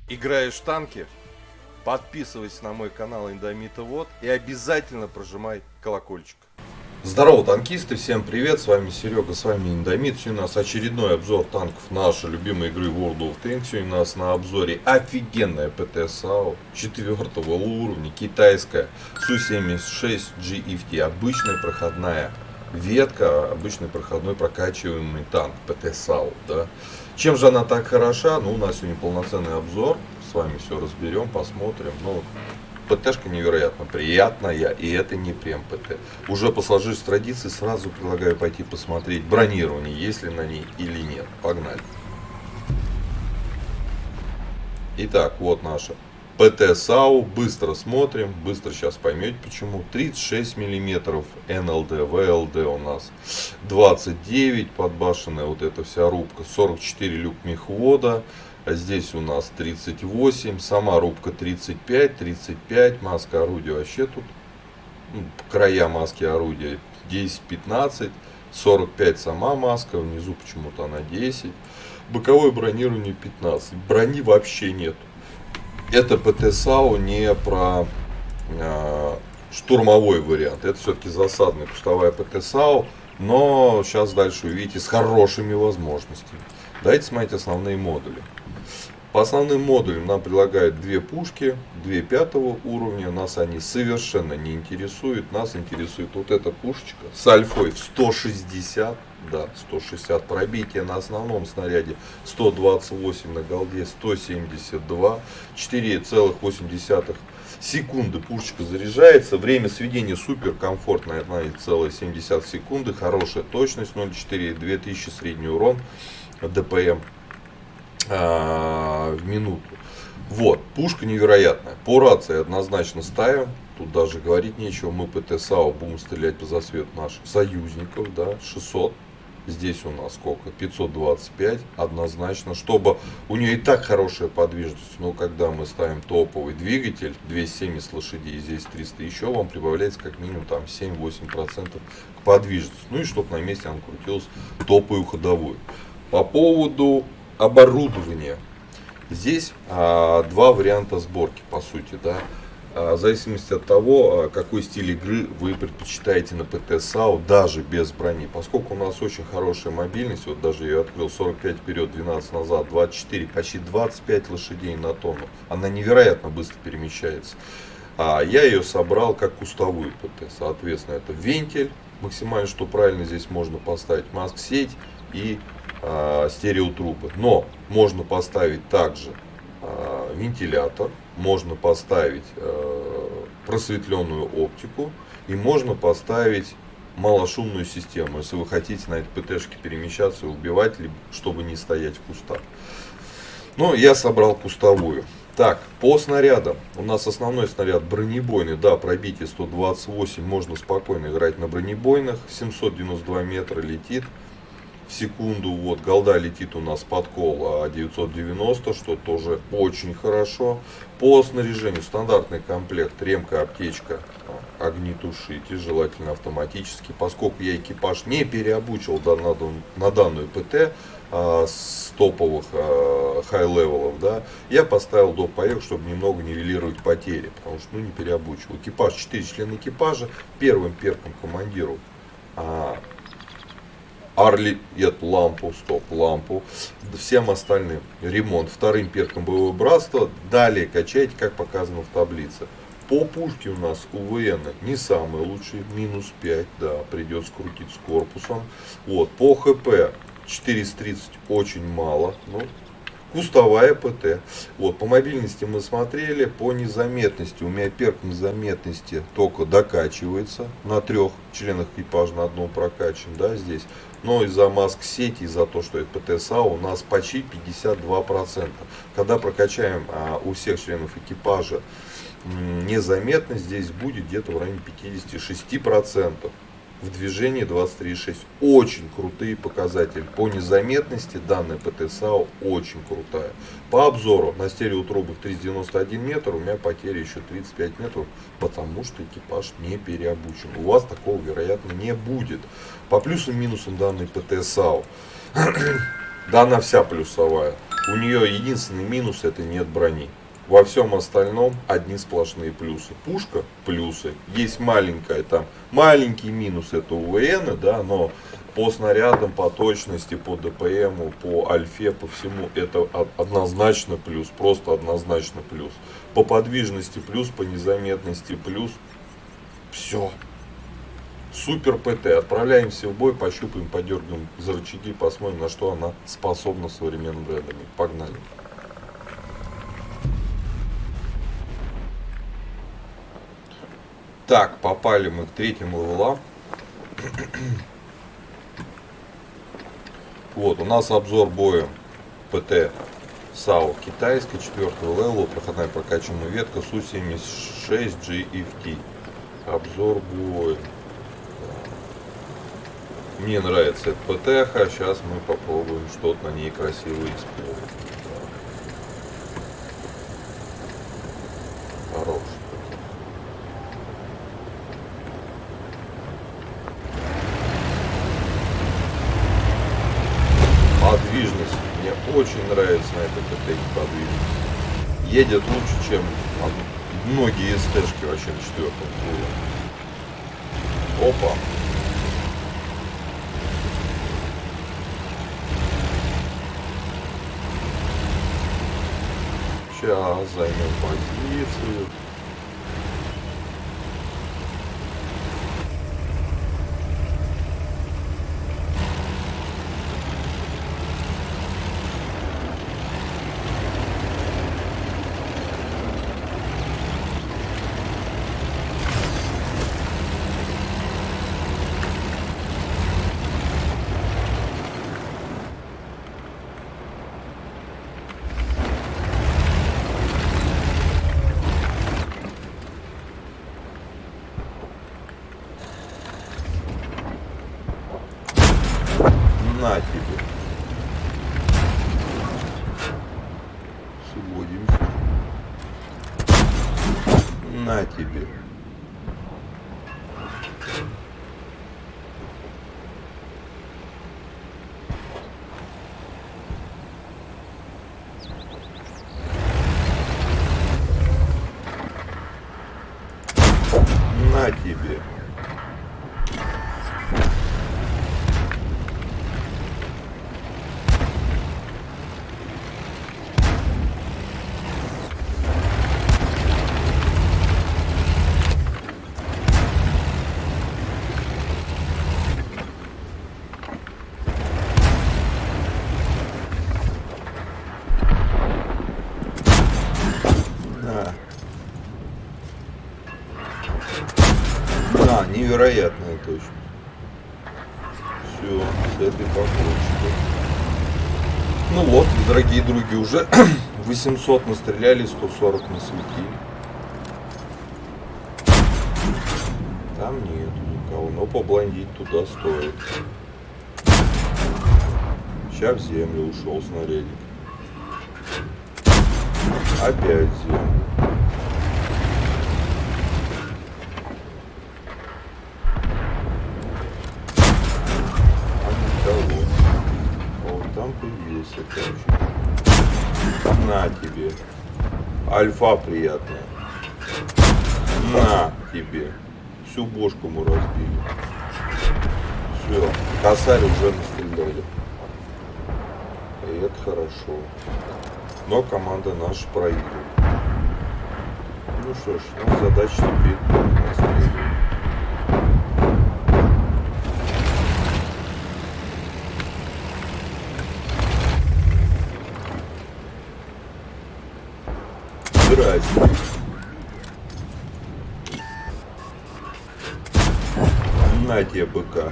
Играешь в танки? Подписывайся на мой канал Индомита Вот и обязательно прожимай колокольчик. Здорово, танкисты, всем привет, с вами Серега, с вами Индомит. Сегодня у нас очередной обзор танков нашей любимой игры World of Tanks. Сегодня у нас на обзоре офигенная ПТ САУ 4 уровня, китайская Су-76 GFT, обычная проходная ветка, обычный проходной прокачиваемый танк ПТ САУ. Да. Чем же она так хороша? Ну, у нас сегодня полноценный обзор, с вами все разберем, посмотрим. Ну, ПТшка невероятно приятная, и это не прем ПТ. Уже по сложившейся традиции сразу предлагаю пойти посмотреть бронирование, есть ли на ней или нет. Погнали. Итак, вот наша ПТ САУ. Быстро смотрим, быстро сейчас поймете почему. 36 мм НЛД, ВЛД у нас 29, подбашенная вот эта вся рубка, 44 люк мехвода. А здесь у нас 38, сама рубка 35, маска орудия вообще тут, края маски орудия 10-15, 45 сама маска, внизу почему-то она 10, боковое бронирование 15, брони вообще нет. Это ПТ САУ не про штурмовой вариант, это все-таки засадная кустовая ПТ САУ, но сейчас дальше увидите с хорошими возможностями. Давайте смотреть основные модули. По основным модулям нам предлагают две пушки, две 5 уровня. Нас они совершенно не интересуют. Нас интересует вот эта пушечка с альфой в 160. Да, 160 пробития на основном снаряде, 128 на голде, 172. 4,8 секунды пушечка заряжается. Время сведения супер комфортное, 1,7 секунды. Хорошая точность, 0,4, 2000 средний урон, ДПМ в минуту. Вот, пушка невероятная. По рации однозначно ставим. Тут даже говорить нечего. Мы ПТ САУ будем стрелять по засвету наших союзников. Да, 600. Здесь у нас сколько? 525. Однозначно. Чтобы у нее и так хорошая подвижность. Но когда мы ставим топовый двигатель, 270 лошадей, здесь 300, еще вам прибавляется как минимум там 7-8% к подвижности. Ну и чтобы на месте она крутилась топовую ходовую. По поводу оборудование. Здесь два варианта сборки, по сути, да. В зависимости от того, какой стиль игры вы предпочитаете на ПТ САУ, даже без брони. Поскольку у нас очень хорошая мобильность, вот даже я открыл 45 вперед, 12 назад, 24, почти 25 лошадей на тонну. Она невероятно быстро перемещается. Я ее собрал как кустовую ПТ. Соответственно, это вентиль, максимально, что правильно здесь можно поставить, маск-сеть и стереотрубы. Но можно поставить также вентилятор, можно поставить просветленную оптику и можно поставить малошумную систему, если вы хотите на этой ПТшке перемещаться и убивать, либо чтобы не стоять в кустах. Но я собрал кустовую. Так, по снарядам. У нас основной снаряд бронебойный, да, пробитие 128, можно спокойно играть на бронебойных. 792 метра летит в секунду. Вот, голда летит у нас под кол 990, что тоже очень хорошо. По снаряжению стандартный комплект, ремка, аптечка, огнетушитель, желательно автоматически. Поскольку я экипаж не переобучил на данную ПТ с топовых хай-левелов, да, я поставил доп. Поех, чтобы немного нивелировать потери, потому что не переобучил. Экипаж, 4 члена экипажа, первым перком командиру Арли, эту лампу, стоп-лампу, всем остальным ремонт. Вторым перком боевое братство. Далее качайте, как показано в таблице. По пушке у нас УВН не самый лучший, минус 5, да, придется крутить с корпусом. Вот, по ХП 430 очень мало, ну, кустовая ПТ. Вот, по мобильности мы смотрели, по незаметности, у меня перк незаметности только докачивается на 3 членах экипажа, на одном прокачан, да, здесь. Но из-за маск-сети, из-за того, что это ПТ САУ, у нас почти 52%. Когда прокачаем у всех членов экипажа незаметность, здесь будет где-то в районе 56%. В движении 23,6. Очень крутые показатели. По незаметности данная ПТ САУ очень крутая. По обзору на стереотрубах 391 метр, у меня потери еще 35 метров, потому что экипаж не переобучен. У вас такого, вероятно, не будет. По плюсам и минусам данной ПТ САУ. Да, она вся плюсовая. У нее единственный минус — это нет брони. Во всем остальном одни сплошные плюсы. Пушка — плюсы. Есть маленькая там, маленький минус — это УВН, да, но по снарядам, по точности, по ДПМу, по альфе, по всему это однозначно плюс, просто однозначно плюс. По подвижности плюс, по незаметности плюс. Все. Супер ПТ. Отправляемся в бой, пощупаем, подергаем за рычаги, посмотрим, на что она способна современным брендами. Погнали. Так, попали мы к третьему левелу. Вот, у нас обзор боя ПТ САУ китайской 4-го левела, проходная прокачанная ветка Су-76 GFT. Обзор боя. Мне нравится эта ПТХ, сейчас мы попробуем что-то на ней красивое использовать. Хорош. Подвижность. Мне очень нравится на этой ПТХ подвижность. Едет лучше, чем многие СТшки вообще на 4-м было. Опа. Сейчас займем позицию. На тебе. Сводимся. На тебе. На тебе. Да, невероятная точность. Все, с этой покончили. Ну вот, дорогие други, уже 800 настреляли, 140 насветили. Там нету никого, но поблондить туда стоит. Сейчас в землю ушел снарядик. Опять в землю. Там появился, короче. На тебе. Альфа приятная. На тебе. Всю бошку мы разбили. Все. Косарь уже настреляли. И это хорошо. Но команда наша проигрывает. Ну что ж, задача теперь настреливать. Здрасте. На тебе быка.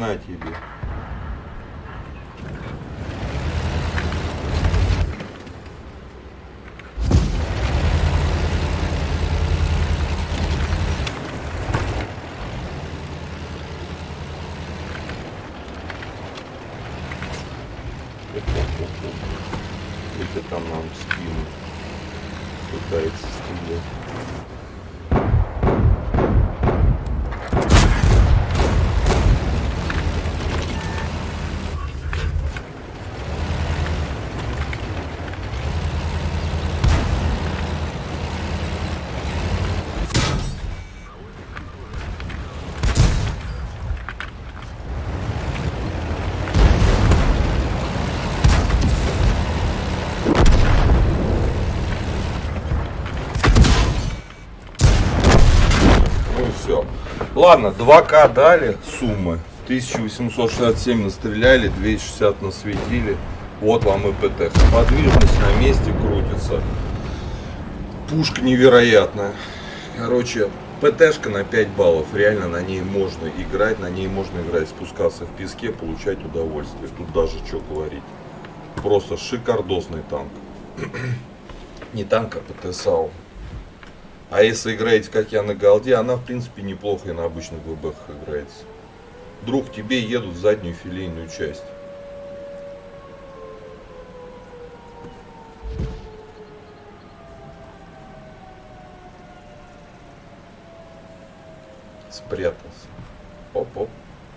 На тебе. пытается стрелять. Ну все. Ладно, 2К дали суммы. 1867 настреляли, 260 насветили. Вот вам и ПТ. Подвижность на месте крутится. Пушка невероятная. Короче, ПТшка на 5 баллов. Реально на ней можно играть. На ней можно играть, спускаться в песке, получать удовольствие. Тут даже что говорить. Просто шикардосный танк. Не танк, а ПТ САУ. А если играете, как я, на голде, она в принципе неплохо и на обычных ВБХ играется. Вдруг тебе едут в заднюю филейную часть. Спрятался. Оп-оп.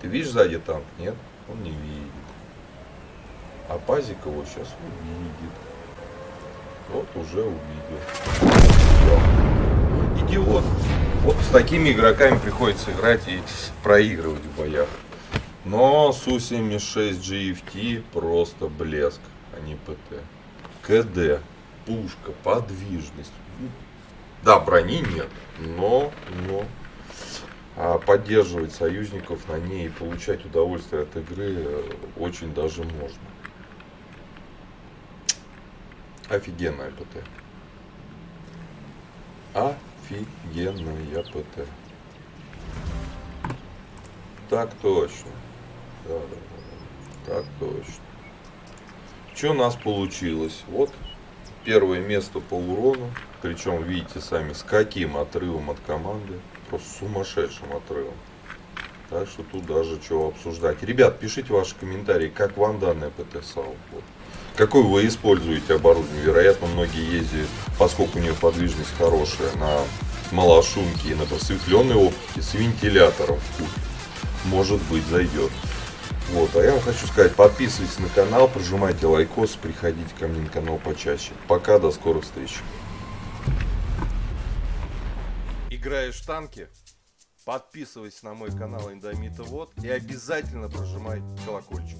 Ты видишь сзади танк? Нет? Он не видит. А Пазик его сейчас увидит. Вот уже увидел. Всё. Идиот. Вот с такими игроками приходится играть и проигрывать в боях. Но Су-76 GFT просто блеск, а не ПТ. КД, пушка, подвижность. Да, брони нет, но поддерживать союзников на ней и получать удовольствие от игры очень даже можно. Офигенная ПТ. Офигенная ПТ. Так точно. Да. Так точно. Что у нас получилось? Вот первое место по урону. Причем видите сами, с каким отрывом от команды. Просто сумасшедшим отрывом. Так что тут даже чего обсуждать. Ребят, пишите ваши комментарии, как вам данная ПТ САУ. Вот. Какой вы используете оборудование? Вероятно, многие ездят, поскольку у нее подвижность хорошая, на малошумке и на просветленной оптике с вентилятором. Может быть, зайдет. Вот, а я вам хочу сказать, подписывайтесь на канал, прожимайте лайкос, приходите ко мне на канал почаще. Пока, до скорых встреч. Играешь в танки? Подписывайся на мой канал Индомита Вот и обязательно прожимай колокольчик.